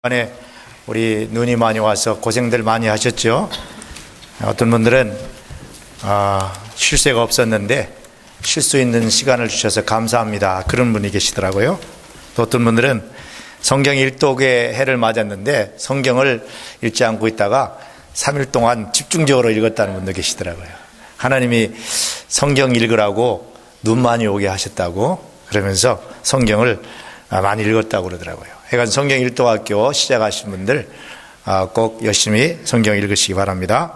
이번에 우리 눈이 많이 와서 고생들 많이 하셨죠. 어떤 분들은 쉴 새가 없었는데 쉴 수 있는 시간을 주셔서 감사합니다, 그런 분이 계시더라고요. 또 어떤 분들은 성경 일독의 해를 맞았는데 성경을 읽지 않고 있다가 3일 동안 집중적으로 읽었다는 분도 계시더라고요. 하나님이 성경 읽으라고 눈 많이 오게 하셨다고 그러면서 성경을 많이 읽었다고 그러더라고요. 해간 성경 일독학교 시작하신 분들 꼭 열심히 성경 읽으시기 바랍니다.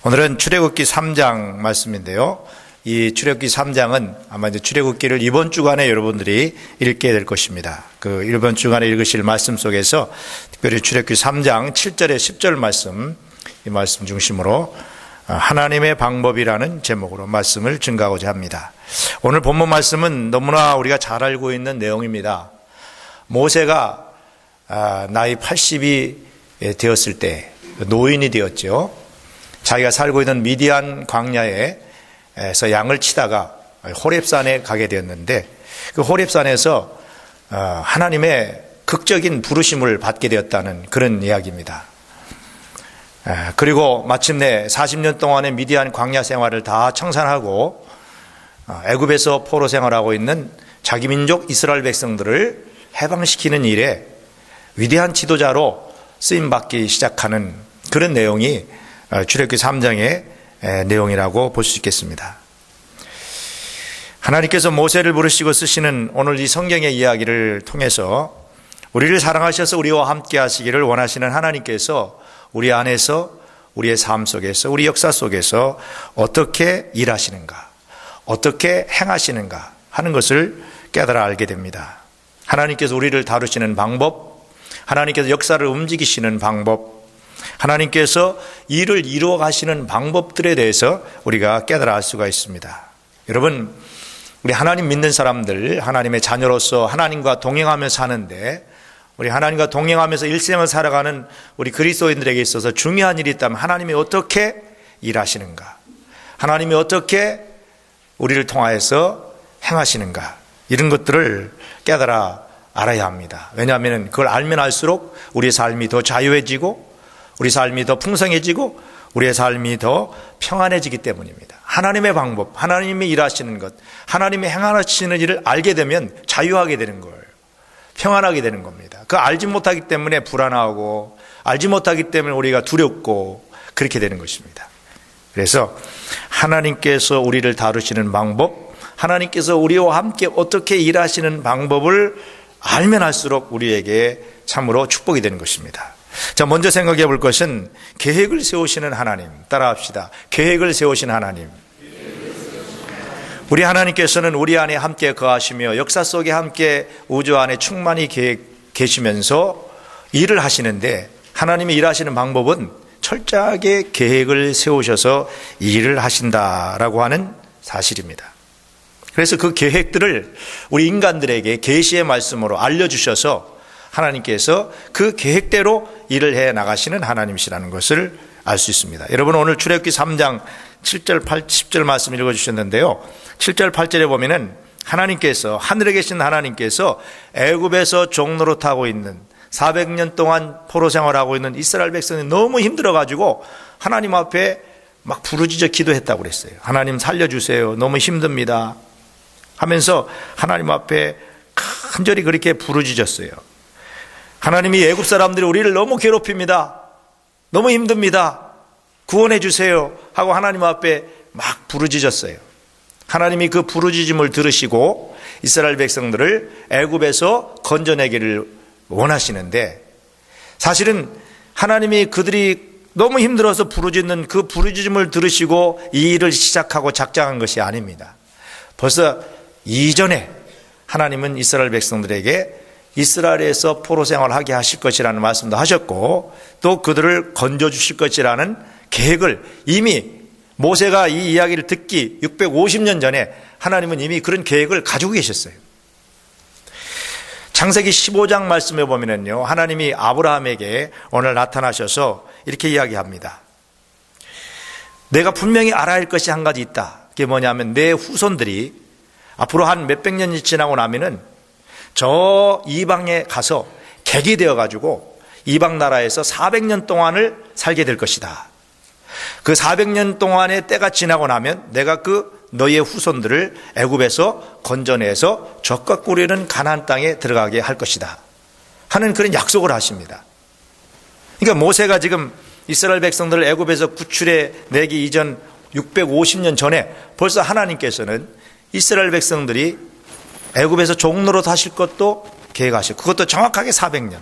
오늘은 출애굽기 3장 말씀인데요. 이 출애굽기 3장은 아마 이제 출애굽기를 이번 주간에 여러분들이 읽게 될 것입니다. 그 이번 주간에 읽으실 말씀 속에서 특별히 출애굽기 3장 7절에 10절 말씀, 이 말씀 중심으로 하나님의 방법이라는 제목으로 말씀을 증가하고자 합니다. 오늘 본문 말씀은 너무나 우리가 잘 알고 있는 내용입니다. 모세가 나이 80이 되었을 때 노인이 되었죠. 자기가 살고 있는 미디안 광야에서 양을 치다가 호렙산에 가게 되었는데 그 호렙산에서 하나님의 극적인 부르심을 받게 되었다는 그런 이야기입니다. 그리고 마침내 40년 동안의 미디안 광야 생활을 다 청산하고 애굽에서 포로 생활하고 있는 자기 민족 이스라엘 백성들을 해방시키는 일에 위대한 지도자로 쓰임받기 시작하는 그런 내용이 출애굽기 3장의 내용이라고 볼 수 있겠습니다. 하나님께서 모세를 부르시고 쓰시는 오늘 이 성경의 이야기를 통해서 우리를 사랑하셔서 우리와 함께 하시기를 원하시는 하나님께서 우리 안에서, 우리의 삶 속에서, 우리 역사 속에서 어떻게 일하시는가, 어떻게 행하시는가 하는 것을 깨달아 알게 됩니다. 하나님께서 우리를 다루시는 방법, 하나님께서 역사를 움직이시는 방법, 하나님께서 일을 이루어 가시는 방법들에 대해서 우리가 깨달아 알 수가 있습니다. 여러분, 우리 하나님 믿는 사람들, 하나님의 자녀로서 하나님과 동행하며 사는데, 우리 하나님과 동행하면서 일생을 살아가는 우리 그리스도인들에게 있어서 중요한 일이 있다면 하나님이 어떻게 일하시는가, 하나님이 어떻게 우리를 통하여서 행하시는가, 이런 것들을 깨달아 알아야 합니다. 왜냐하면 그걸 알면 알수록 우리의 삶이 더 자유해지고 우리 삶이 더 풍성해지고 우리의 삶이 더 평안해지기 때문입니다. 하나님의 방법, 하나님이 일하시는 것, 하나님이 행하시는 일을 알게 되면 자유하게 되는 거예요. 평안하게 되는 겁니다. 그거 알지 못하기 때문에 불안하고 알지 못하기 때문에 우리가 두렵고 그렇게 되는 것입니다. 그래서 하나님께서 우리를 다루시는 방법, 하나님께서 우리와 함께 어떻게 일하시는 방법을 알면 할수록 우리에게 참으로 축복이 되는 것입니다. 자, 먼저 생각해 볼 것은 계획을 세우시는 하나님. 따라합시다. 계획을 세우신 하나님. 우리 하나님께서는 우리 안에 함께 거하시며 역사 속에 함께 우주 안에 충만히 계시면서 일을 하시는데, 하나님이 일하시는 방법은 철저하게 계획을 세우셔서 일을 하신다라고 하는 사실입니다. 그래서 그 계획들을 우리 인간들에게 계시의 말씀으로 알려주셔서 하나님께서 그 계획대로 일을 해 나가시는 하나님이시라는 것을 알 수 있습니다. 여러분, 오늘 출애굽기 3장 7절, 8, 10절 말씀 읽어주셨는데요. 7절, 8절에 보면은 하나님께서, 하늘에 계신 하나님께서 애굽에서 종노릇하고 있는 400년 동안 포로 생활하고 있는 이스라엘 백성이 너무 힘들어가지고 하나님 앞에 막 부르짖어 기도했다고 그랬어요. 하나님 살려주세요, 너무 힘듭니다 하면서 하나님 앞에 간절히 그렇게 부르짖었어요. 하나님이 애굽 사람들이 우리를 너무 괴롭힙니다, 너무 힘듭니다, 구원해 주세요 하고 하나님 앞에 막 부르짖었어요. 하나님이 그 부르짖음을 들으시고 이스라엘 백성들을 애굽에서 건져내기를 원하시는데, 사실은 하나님이 그들이 너무 힘들어서 부르짖는 그 부르짖음을 들으시고 이 일을 시작하고 작정한 것이 아닙니다. 벌써 이전에 하나님은 이스라엘 백성들에게 이스라엘에서 포로 생활하게 하실 것이라는 말씀도 하셨고, 또 그들을 건져주실 것이라는 계획을 이미 모세가 이 이야기를 듣기 650년 전에 하나님은 이미 그런 계획을 가지고 계셨어요. 창세기 15장 말씀에 보면은요, 하나님이 아브라함에게 오늘 나타나셔서 이렇게 이야기합니다. 내가 분명히 알아야 할 것이 한 가지 있다. 그게 뭐냐면 내 후손들이 앞으로 한 몇백 년이 지나고 나면은 저 이방에 가서 객이 되어가지고 이방 나라에서 400년 동안을 살게 될 것이다. 그 400년 동안의 때가 지나고 나면 내가 그 너희의 후손들을 애굽에서 건져내서 젖과 꿀이는 가나안 땅에 들어가게 할 것이다 하는 그런 약속을 하십니다. 그러니까 모세가 지금 이스라엘 백성들을 애굽에서 구출해 내기 이전 650년 전에 벌써 하나님께서는 이스라엘 백성들이 애굽에서 종로로 사실 것도 계획하시고, 그것도 정확하게 400년,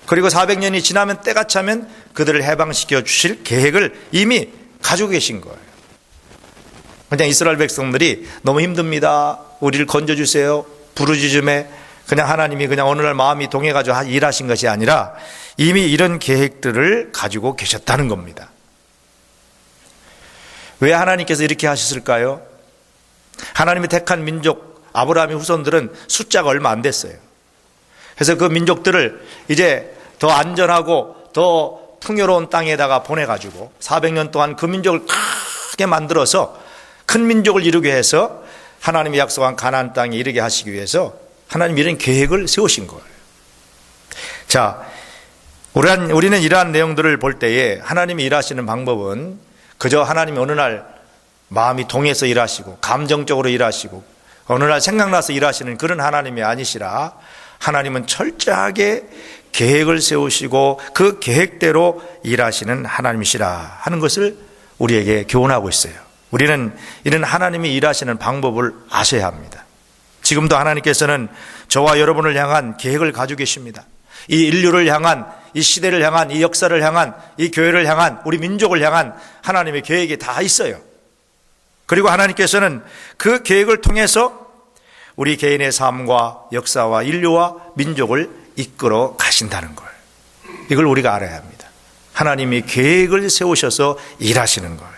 그리고 400년이 지나면 때가 차면 그들을 해방시켜 주실 계획을 이미 가지고 계신 거예요. 그냥 이스라엘 백성들이 너무 힘듭니다, 우리를 건져주세요, 부르짖음에 그냥 하나님이 그냥 어느 날 마음이 동해가지고 일하신 것이 아니라 이미 이런 계획들을 가지고 계셨다는 겁니다. 왜 하나님께서 이렇게 하셨을까요? 하나님이 택한 민족 아브라함의 후손들은 숫자가 얼마 안 됐어요. 그래서 그 민족들을 이제 더 안전하고 더 풍요로운 땅에다가 보내가지고 400년 동안 그 민족을 크게 만들어서 큰 민족을 이루게 해서 하나님이 약속한 가나안 땅에 이르게 하시기 위해서 하나님이 이런 계획을 세우신 거예요. 자, 우리는 이러한 내용들을 볼 때에 하나님이 일하시는 방법은 그저 하나님이 어느 날 마음이 동해서 일하시고 감정적으로 일하시고 어느 날 생각나서 일하시는 그런 하나님이 아니시라, 하나님은 철저하게 계획을 세우시고 그 계획대로 일하시는 하나님이시라 하는 것을 우리에게 교훈하고 있어요. 우리는 이런 하나님이 일하시는 방법을 아셔야 합니다. 지금도 하나님께서는 저와 여러분을 향한 계획을 가지고 계십니다. 이 인류를 향한, 이 시대를 향한, 이 역사를 향한, 이 교회를 향한, 우리 민족을 향한 하나님의 계획이 다 있어요. 그리고 하나님께서는 그 계획을 통해서 우리 개인의 삶과 역사와 인류와 민족을 이끌어 가신다는 걸, 이걸 우리가 알아야 합니다. 하나님이 계획을 세우셔서 일하시는 걸.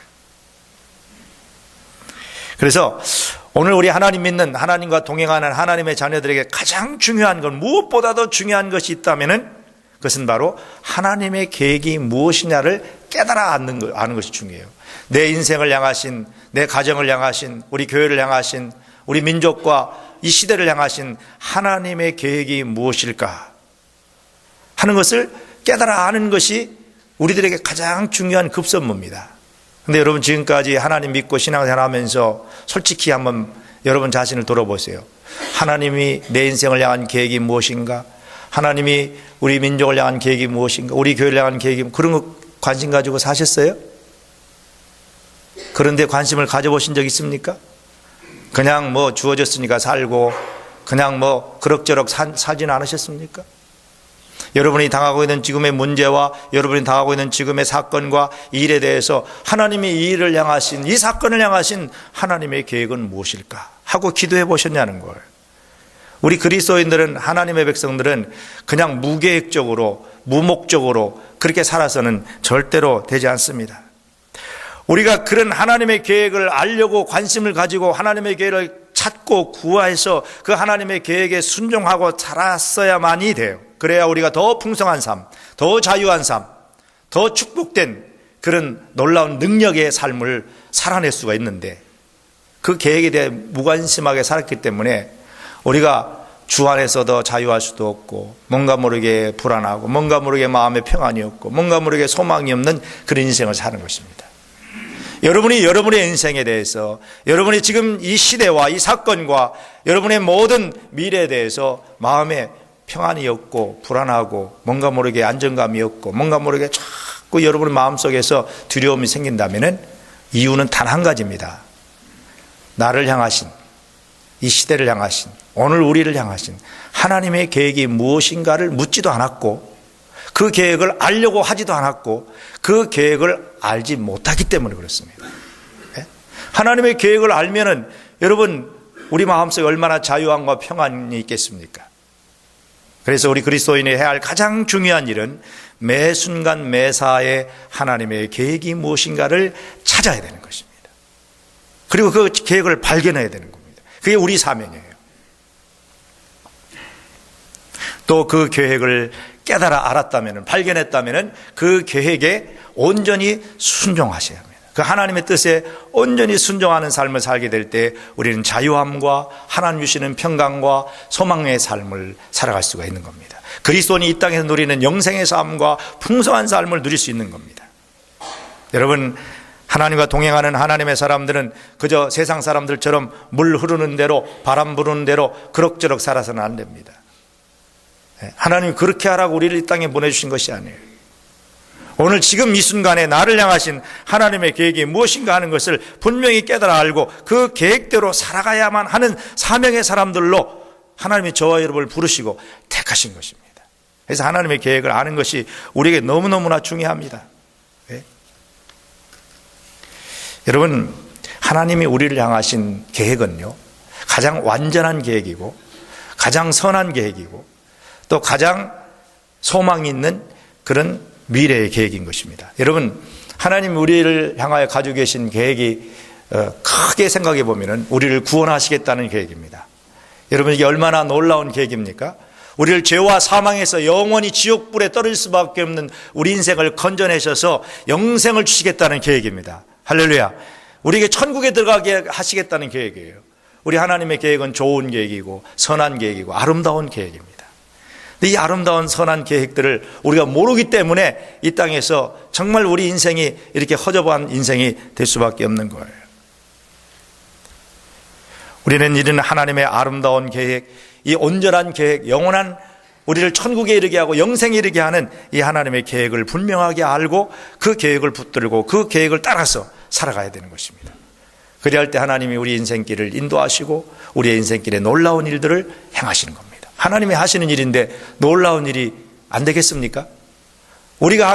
그래서 오늘 우리 하나님 믿는, 하나님과 동행하는 하나님의 자녀들에게 가장 중요한 건, 무엇보다도 중요한 것이 있다면 그것은 바로 하나님의 계획이 무엇이냐를 깨달아 아는 것이 중요해요. 내 인생을 향하신, 내 가정을 향하신, 우리 교회를 향하신, 우리 민족과 이 시대를 향하신 하나님의 계획이 무엇일까 하는 것을 깨달아 아는 것이 우리들에게 가장 중요한 급선무입니다. 근데 여러분, 지금까지 하나님 믿고 신앙생활 하면서 솔직히 한번 여러분 자신을 돌아보세요. 하나님이 내 인생을 향한 계획이 무엇인가? 하나님이 우리 민족을 향한 계획이 무엇인가? 우리 교회를 향한 계획이, 그런 거 관심 가지고 사셨어요? 그런데 관심을 가져보신 적 있습니까? 그냥 뭐 주어졌으니까 살고 그냥 뭐 그럭저럭 살지는 않으셨습니까? 여러분이 당하고 있는 지금의 문제와 여러분이 당하고 있는 지금의 사건과 일에 대해서 하나님이 이 일을 향하신, 이 사건을 향하신 하나님의 계획은 무엇일까 하고 기도해 보셨냐는 걸. 우리 그리스도인들은, 하나님의 백성들은 그냥 무계획적으로 무목적으로 그렇게 살아서는 절대로 되지 않습니다. 우리가 그런 하나님의 계획을 알려고 관심을 가지고 하나님의 계획을 찾고 구하해서 그 하나님의 계획에 순종하고 살았어야만이 돼요. 그래야 우리가 더 풍성한 삶, 더 자유한 삶, 더 축복된 그런 놀라운 능력의 삶을 살아낼 수가 있는데, 그 계획에 대해 무관심하게 살았기 때문에 우리가 주 안에서 더 자유할 수도 없고, 뭔가 모르게 불안하고, 뭔가 모르게 마음에 평안이 없고, 뭔가 모르게 소망이 없는 그런 인생을 사는 것입니다. 여러분이 여러분의 인생에 대해서, 여러분이 지금 이 시대와 이 사건과 여러분의 모든 미래에 대해서 마음에 평안이 없고 불안하고 뭔가 모르게 안정감이 없고 뭔가 모르게 자꾸 여러분의 마음속에서 두려움이 생긴다면 이유는 단 한 가지입니다. 나를 향하신, 이 시대를 향하신, 오늘 우리를 향하신 하나님의 계획이 무엇인가를 묻지도 않았고, 그 계획을 알려고 하지도 않았고, 그 계획을 알지 못하기 때문에 그렇습니다. 하나님의 계획을 알면은 여러분, 우리 마음속에 얼마나 자유함과 평안이 있겠습니까? 그래서 우리 그리스도인이 해야 할 가장 중요한 일은 매 순간 매사에 하나님의 계획이 무엇인가를 찾아야 되는 것입니다. 그리고 그 계획을 발견해야 되는 겁니다. 그게 우리 사명이에요. 또 그 계획을 깨달아 알았다면, 발견했다면 그 계획에 온전히 순종하셔야 합니다. 그 하나님의 뜻에 온전히 순종하는 삶을 살게 될 때 우리는 자유함과 하나님 주시는 평강과 소망의 삶을 살아갈 수가 있는 겁니다. 그리스도인이 이 땅에서 누리는 영생의 삶과 풍성한 삶을 누릴 수 있는 겁니다. 여러분, 하나님과 동행하는 하나님의 사람들은 그저 세상 사람들처럼 물 흐르는 대로 바람 부는 대로 그럭저럭 살아서는 안 됩니다. 하나님이 그렇게 하라고 우리를 이 땅에 보내주신 것이 아니에요. 오늘 지금 이 순간에 나를 향하신 하나님의 계획이 무엇인가 하는 것을 분명히 깨달아 알고 그 계획대로 살아가야만 하는 사명의 사람들로 하나님이 저와 여러분을 부르시고 택하신 것입니다. 그래서 하나님의 계획을 아는 것이 우리에게 너무너무나 중요합니다. 네? 여러분, 하나님이 우리를 향하신 계획은요, 가장 완전한 계획이고 가장 선한 계획이고 또 가장 소망이 있는 그런 미래의 계획인 것입니다. 여러분, 하나님이 우리를 향하여 가지고 계신 계획이 크게 생각해 보면 우리를 구원하시겠다는 계획입니다. 여러분, 이게 얼마나 놀라운 계획입니까? 우리를 죄와 사망에서 영원히 지옥불에 떨어질 수밖에 없는 우리 인생을 건져내셔서 영생을 주시겠다는 계획입니다. 할렐루야. 우리에게 천국에 들어가게 하시겠다는 계획이에요. 우리 하나님의 계획은 좋은 계획이고 선한 계획이고 아름다운 계획입니다. 이 아름다운 선한 계획들을 우리가 모르기 때문에 이 땅에서 정말 우리 인생이 이렇게 허접한 인생이 될 수밖에 없는 거예요. 우리는 이런 하나님의 아름다운 계획, 이 온전한 계획, 영원한 우리를 천국에 이르게 하고 영생에 이르게 하는 이 하나님의 계획을 분명하게 알고 그 계획을 붙들고 그 계획을 따라서 살아가야 되는 것입니다. 그래야 할 때 하나님이 우리 인생길을 인도하시고 우리의 인생길에 놀라운 일들을 행하시는 겁니다. 하나님이 하시는 일인데 놀라운 일이 안 되겠습니까? 우리가